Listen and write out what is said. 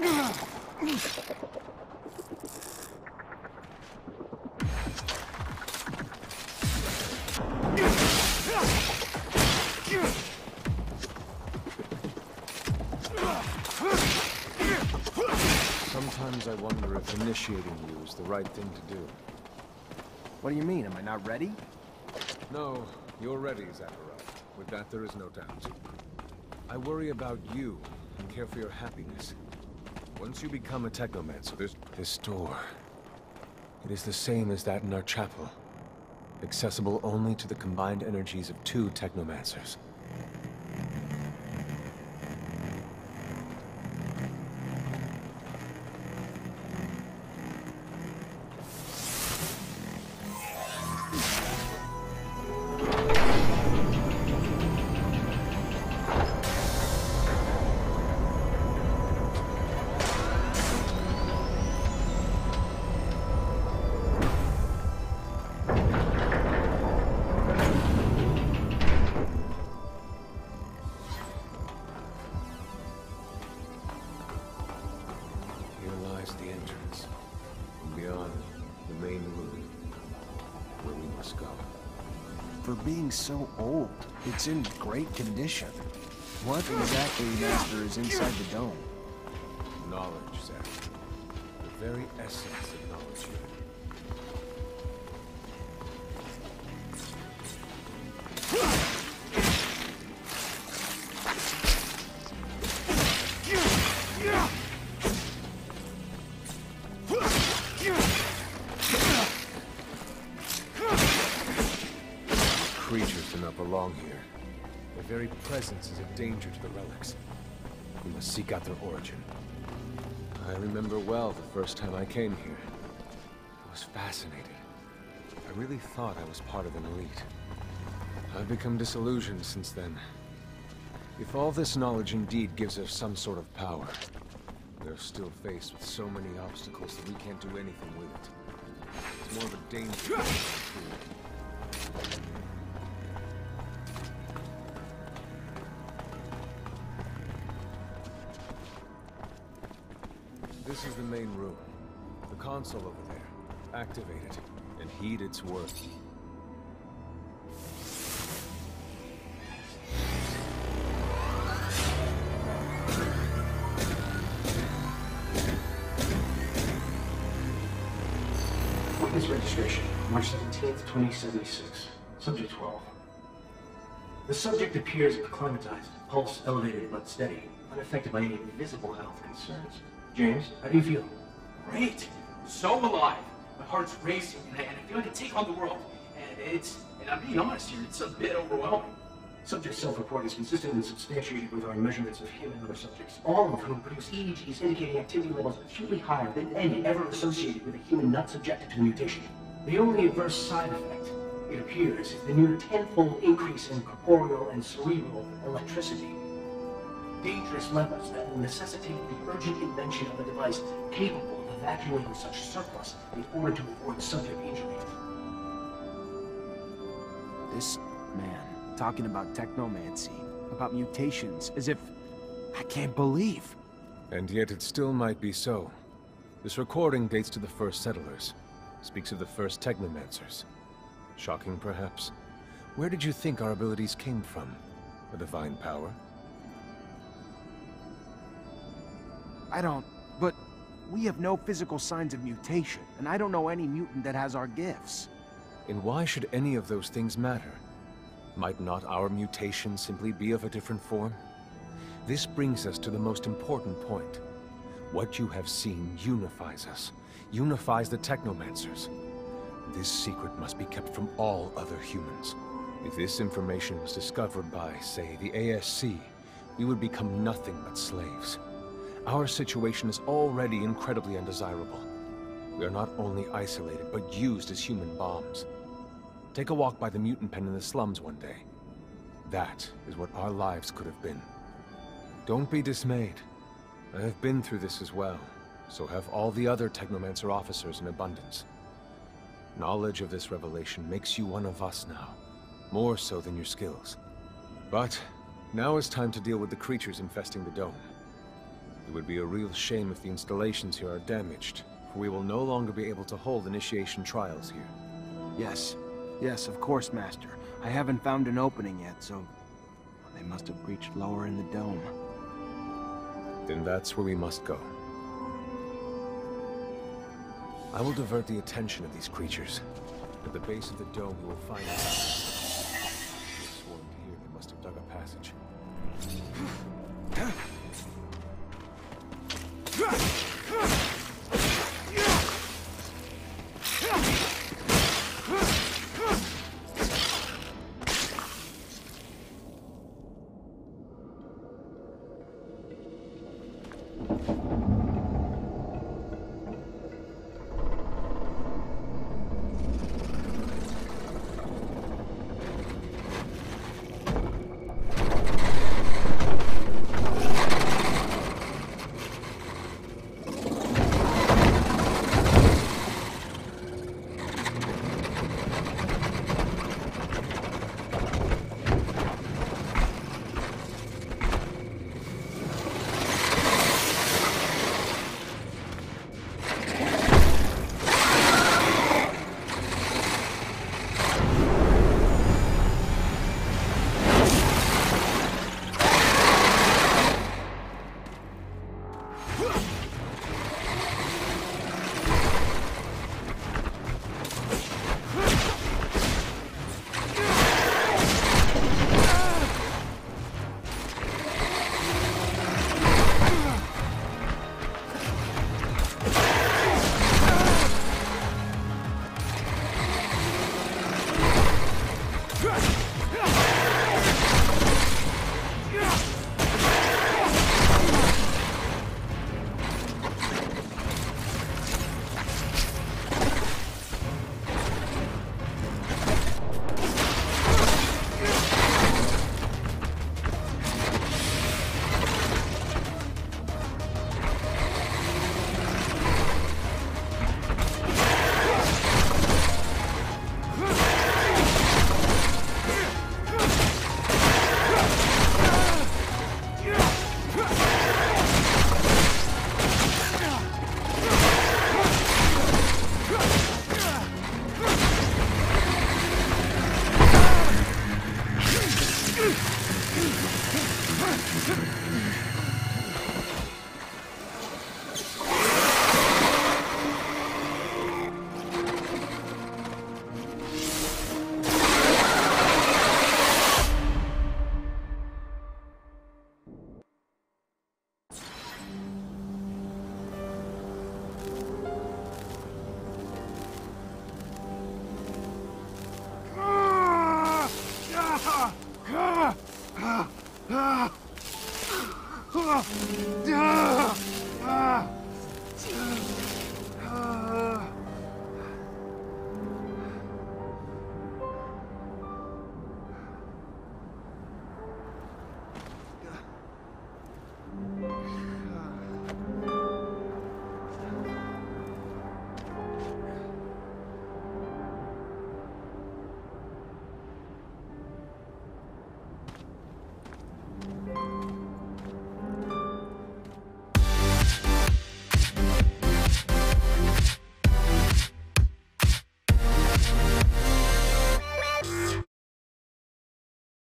Sometimes I wonder if initiating you is the right thing to do. What do you mean? Am I not ready? No, you're ready, Zachariah. With that, there is no doubt. I worry about you and care for your happiness. Once you become a Technomancer, there's this door. It is the same as that in our chapel. Accessible only to the combined energies of 2 Technomancers. The entrance. And beyond, the main room, where we must go. For being so old, it's in great condition. What exactly, Master, is inside the dome? Knowledge, Zach. The very essence of knowledge here. Creatures do not belong here. Their very presence is a danger to the relics. We must seek out their origin. I remember well the first time I came here. I was fascinated. I really thought I was part of an elite. I've become disillusioned since then. If all this knowledge indeed gives us some sort of power, we're still faced with so many obstacles that we can't do anything with it. It's more of a danger. This is the main room. The console over there. Activate it, and heed its worth. Witness registration, March 17th, 2076. Subject 12. The subject appears acclimatized, pulse elevated but steady, unaffected by any visible health concerns. James, how do you feel? Great! So alive! My heart's racing, and I feel like I can take on the world. And I'm being honest here, it's a bit overwhelming. Subject self-report is consistent and substantiated with our measurements of him and other subjects, all of whom produce EEGs indicating activity levels acutely higher than any ever associated with a human not subjected to the mutation. The only adverse side effect, it appears, is the near tenfold increase in corporeal and cerebral electricity. Dangerous levels that will necessitate the urgent invention of a device capable of evacuating such surplus in order to avoid subject injury. This man talking about technomancy, about mutations, as if I can't believe. And yet it still might be so. This recording dates to the first settlers. Speaks of the first Technomancers. Shocking, perhaps? Where did you think our abilities came from? A divine power? But we have no physical signs of mutation, and I don't know any mutant that has our gifts. And why should any of those things matter? Might not our mutation simply be of a different form? This brings us to the most important point. What you have seen unifies us, unifies the Technomancers. This secret must be kept from all other humans. If this information was discovered by, say, the ASC, we would become nothing but slaves. Our situation is already incredibly undesirable. We are not only isolated, but used as human bombs. Take a walk by the mutant pen in the slums one day. That is what our lives could have been. Don't be dismayed. I have been through this as well, so have all the other Technomancer officers in abundance. Knowledge of this revelation makes you one of us now, more so than your skills. But now is time to deal with the creatures infesting the dome. It would be a real shame if the installations here are damaged, for we will no longer be able to hold initiation trials here. Yes. Yes, of course, Master. I haven't found an opening yet, so... they must have breached lower in the dome. Then that's where we must go. I will divert the attention of these creatures. At the base of the dome, we will find out. They swarmed here. They must have dug a passage.